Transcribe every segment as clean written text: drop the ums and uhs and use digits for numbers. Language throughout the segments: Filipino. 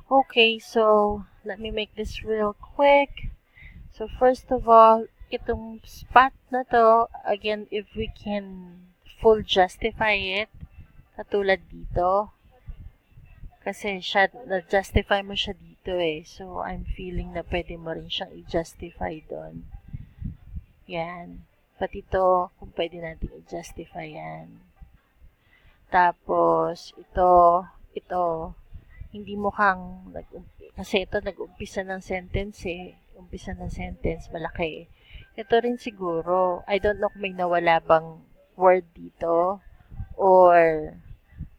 Okay, so let me make this real quick. So first of all, itong spot na to, again, if we can full justify it, katulad dito, kasi siya, na-justify mo siya dito eh. So, I'm feeling na pwede mo rin siyang i-justify doon. Yan. Pati ito, kung pwede natin i-justify yan. Tapos, ito, hindi mukhang, kasi ito nag-umpisa ng sentence eh. Umpisa ng sentence, malaki. Ito rin siguro, I don't know kung may nawala bang word dito, or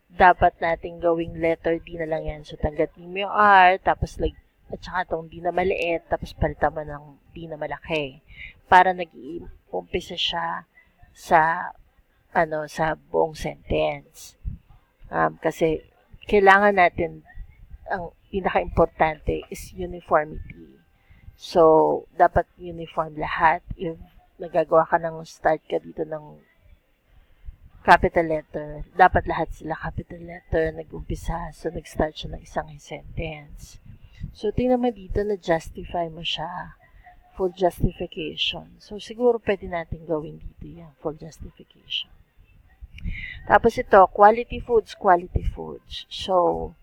dapat nating gawing letter D na lang yan. So, tanggatin mo yung R, tapos at saka itong D na maliit, tapos palitan mo ng D na malaki. Para nag-uumpisa siya sa, sa buong sentence. Kasi, kailangan natin, ang pinaka-importante is uniformity. So, dapat uniform lahat. If nagagawa ka ng start ka dito ng capital letter, dapat lahat sila capital letter, nag-umpisa, so nag-start siya ng isang sentence. So, tingnan mo dito, na-justify mo siya, full justification. So, siguro pwede natin gawin dito yan, full justification. Tapos ito, quality foods, quality foods. So,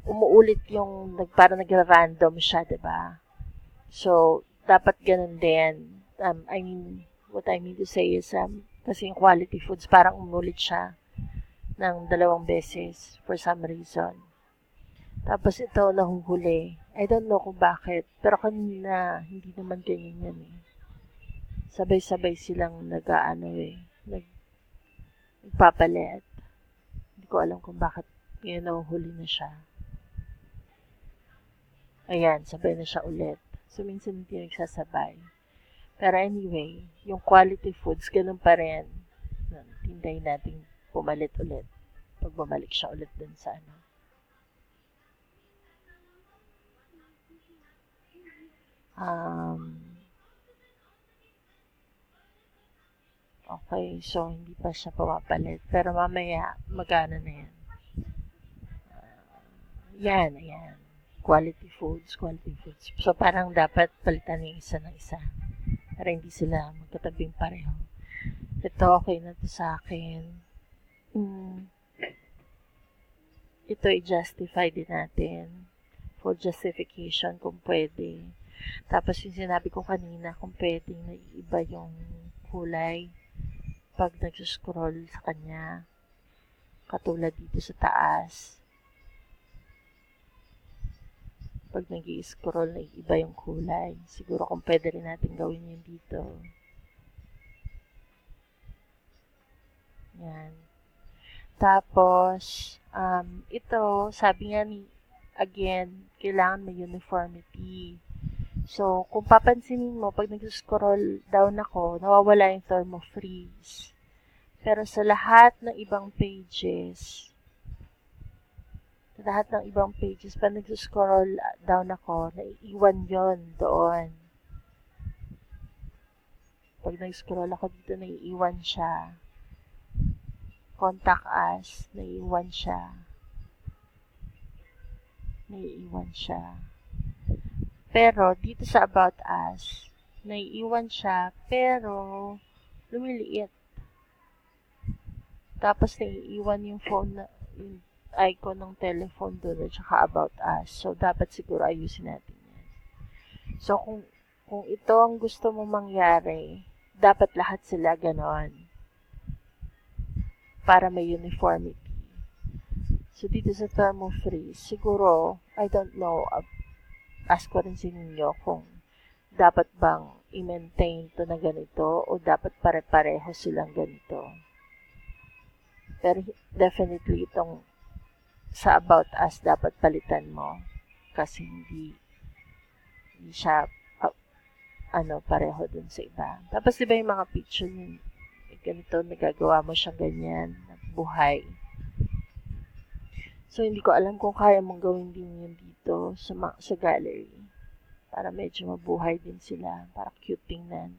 umuulit yung, parang nagra-random siya, diba? So, dapat ganun din. What I mean to say is, kasi yung quality foods, parang umulit siya ng 2 beses for some reason. Tapos ito, nahuhuli. I don't know kung bakit. Pero kanina, hindi naman ganyan yan eh. Sabay-sabay silang nagpapalit. Hindi ko alam kung bakit ngayon nahuhuli na siya. Ayan, sabay na siya ulit. So, minsan hindi nagsasabay. Pero anyway, yung quality foods, ganun pa rin. Tinday natin pumalit ulit. Pag bumalik siya ulit dun sa ano. Okay, so hindi pa siya pumapalit. Pero mamaya, magana na yan. Ayan. Quality foods, quality foods. So parang dapat palitan yung isa ng isa. Para hindi sila magkatabing pareho. Ito, okay na to sa akin. Ito, i-justify din natin. For justification, kung pwede. Tapos yung sinabi ko kanina, kung pwedeng naiiba yung kulay pag nag-scroll sa kanya. Katulad dito sa taas. Pag nag-i-scroll, naiiba yung kulay. Siguro kung pwede rin natin gawin yun dito. Yan. Tapos, ito, sabi nga again, kailangan may uniformity. So, kung papansinin mo, pag nag-scroll down ako, nawawala yung thermo freeze. Pero sa lahat ng ibang pages, pag nag-scroll down ako, naiiwan yon doon. Pag nag-scroll ako dito, naiiwan siya. Contact us, naiiwan siya. Pero, dito sa About Us, naiiwan siya, pero lumiliit. Tapos, naiiwan yung phone yung icon ng telephone doon at saka About Us. So, dapat siguro ayusin natin yan. So, kung ito ang gusto mong mangyari, dapat lahat sila ganon. Para may uniformity. So, dito sa thermo freeze, siguro, I don't know, ask ko rin sa inyo kung dapat bang i-maintain to na ganito o dapat pare-pareho silang ganito. Pero definitely itong sa About Us dapat palitan mo kasi hindi siya pareho dun sa iba. Tapos diba yung mga picture yun, ganito, nagagawa mo siyang ganyan, buhay. So, hindi ko alam kung kaya mong gawin din yun dito sa gallery. Para medyo mabuhay din sila. Para cute tingnan.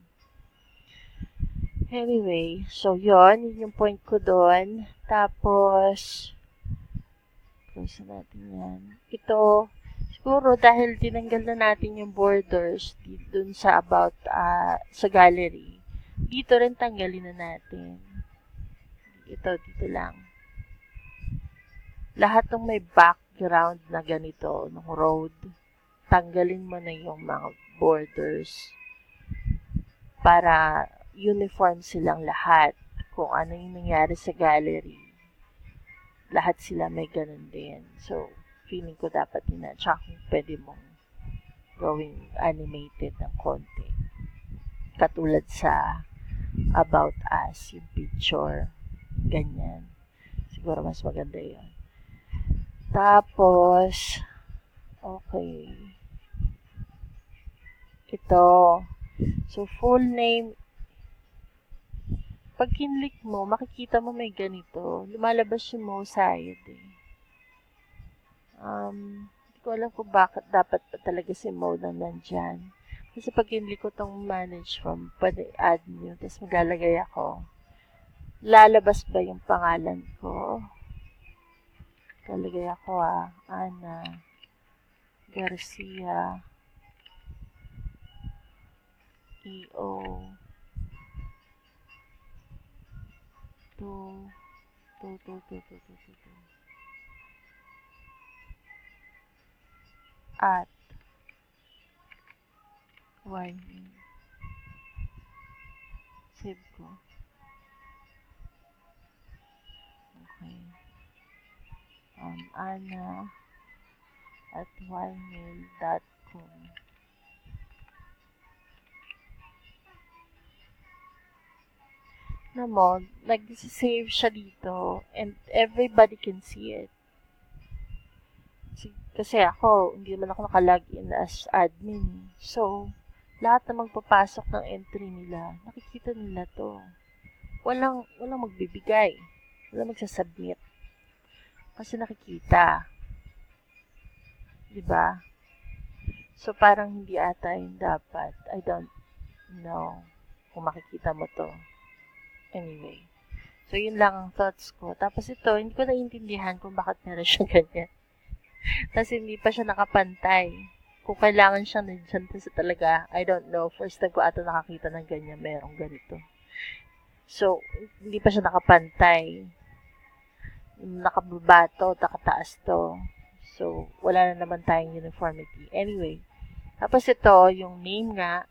Anyway, so yun yung point ko doon. Tapos, close natin yan. Ito, Siguro dahil tinanggal na natin yung borders dun sa about sa gallery, dito rin tanggalin na natin. Ito, dito lang. Lahat ng may background na ganito, ng road, tanggalin mo na yung mga borders para uniform silang lahat. Kung ano yung nangyari sa gallery, lahat sila may ganun din. So, feeling ko dapat yun tsaka kung pwede mong gawing animated ng konti. Katulad sa About Us, yung picture. Ganyan. Siguro mas maganda yun. Tapos, okay. Ito. So, full name. Pag kinlik mo, makikita mo may ganito. Lumalabas yung Mo Sayed eh. Hindi ko alam kung bakit dapat pa talaga si Mo na nandyan. Kasi pag kinlik ko tong manage from, pwede add nyo. Tapos maglalagay ako. Lalabas ba yung pangalan ko? Lalagay ako Ana Garcia EO at YN. Save ko. Okay. Ana at ymail.com. Na mo, nag-save siya dito and everybody can see it. Kasi ako, hindi naman ako nakalagin as admin. So, lahat na magpapasok ng entry nila, nakikita nila to. Walang magbibigay. Walang magsasubmit. Kasi nakikita. Diba? So, parang hindi ata yung dapat. I don't know kung makikita mo to. Anyway. So, yun lang ang thoughts ko. Tapos ito, hindi ko naiintindihan kung bakit meron siya ganyan. Tapos hindi pa siya nakapantay. Kung kailangan siyang nandyan kasi talaga, I don't know, first time ko ata nakakita ng ganyan, merong ganito. So, hindi pa siya nakapantay. Nakababa to, nakataas to. So, wala na naman tayong uniformity. Anyway, tapos ito, yung name nga,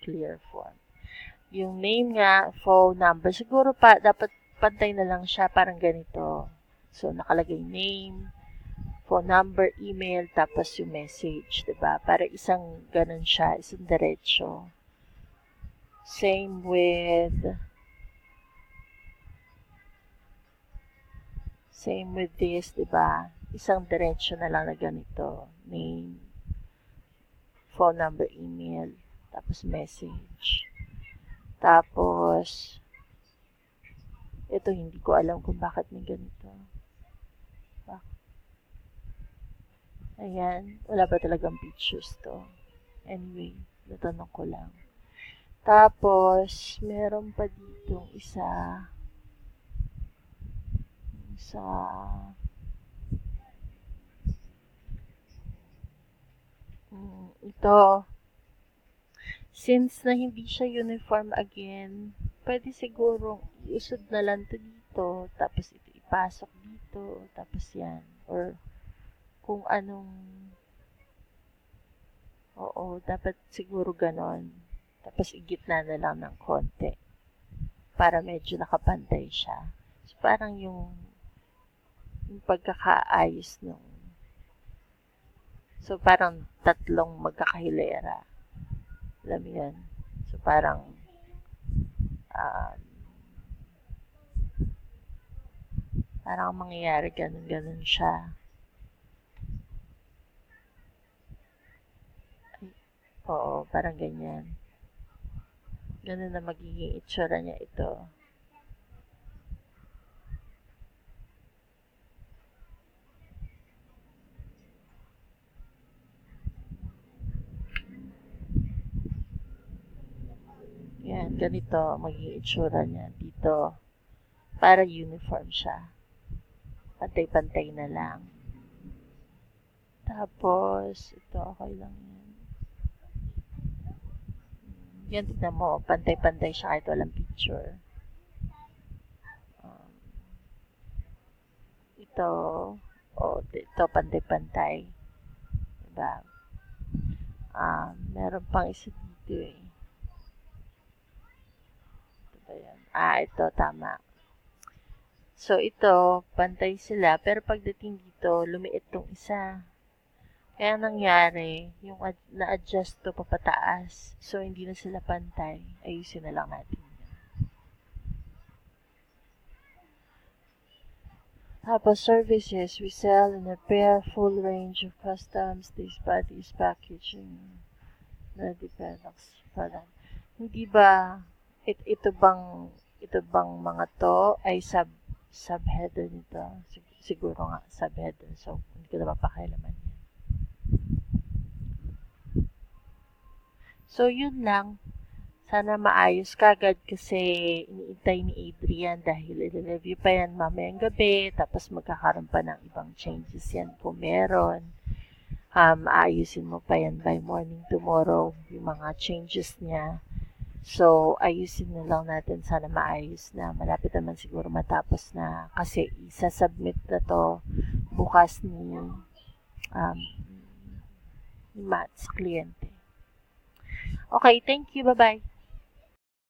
clear form. Yung name nga, phone number, siguro pa, dapat pantay na lang siya, parang ganito. So, nakalagay name, phone number, email, tapos yung message, diba? Para isang ganun siya, isang diretso. Same with this, diba? Isang diretso na lang na ganito. Name, phone number, email, tapos message. Tapos, ito hindi ko alam kung bakit may ganito. Ayan, wala ba talagang pictures to? Anyway, natanong ko lang. Tapos, meron pa dito isa ito. Since na hindi siya uniform again, pwede siguro iusod na lang to dito, tapos ito ipasok dito, tapos yan. Or kung anong dapat siguro ganon. Tapos igitna na lang ng konti para medyo nakapantay siya. So, parang yung pagkakaayos nung so, parang tatlong magkakahilera. Alam mo yan? So, parang parang mangyayari ganun siya. Oo, parang ganyan. Ganun na magiging itsura niya ito. Yan, ganito magiging itsura niya dito. Para uniform siya. Pantay-pantay na lang. Tapos, ito, okay lang yan. Yan, tignan mo, pantay-pantay siya kahit walang picture. Ito, ito, pantay-pantay. Diba? Meron pang isa dito eh. Ito ba yan? Ito, tama. So, ito, pantay sila, pero pagdating dito, lumiit tong isa. Kaya nangyari, yung na-adjust to papataas. So, hindi na sila pantay. Ayusin na lang natin. Tapos, services, we sell and repair full range of customs, these bodies, packaging, ready products. Hindi ba, ito bang mga to ay subheader nito? Siguro nga, subheader. So, hindi ko na mapakailaman. So, yun lang. Sana maayos kagad kasi iniintay ni Adrian dahil i-review pa yan mamayang gabi tapos magkakaroon pa ng ibang changes yan kung meron. Aayusin mo pa yan by morning tomorrow yung mga changes niya. So, ayusin na lang natin. Sana maayos na. Malapit naman siguro matapos na kasi isa-submit na to bukas ni Matt sa kliyente. Okay, thank you. Bye-bye.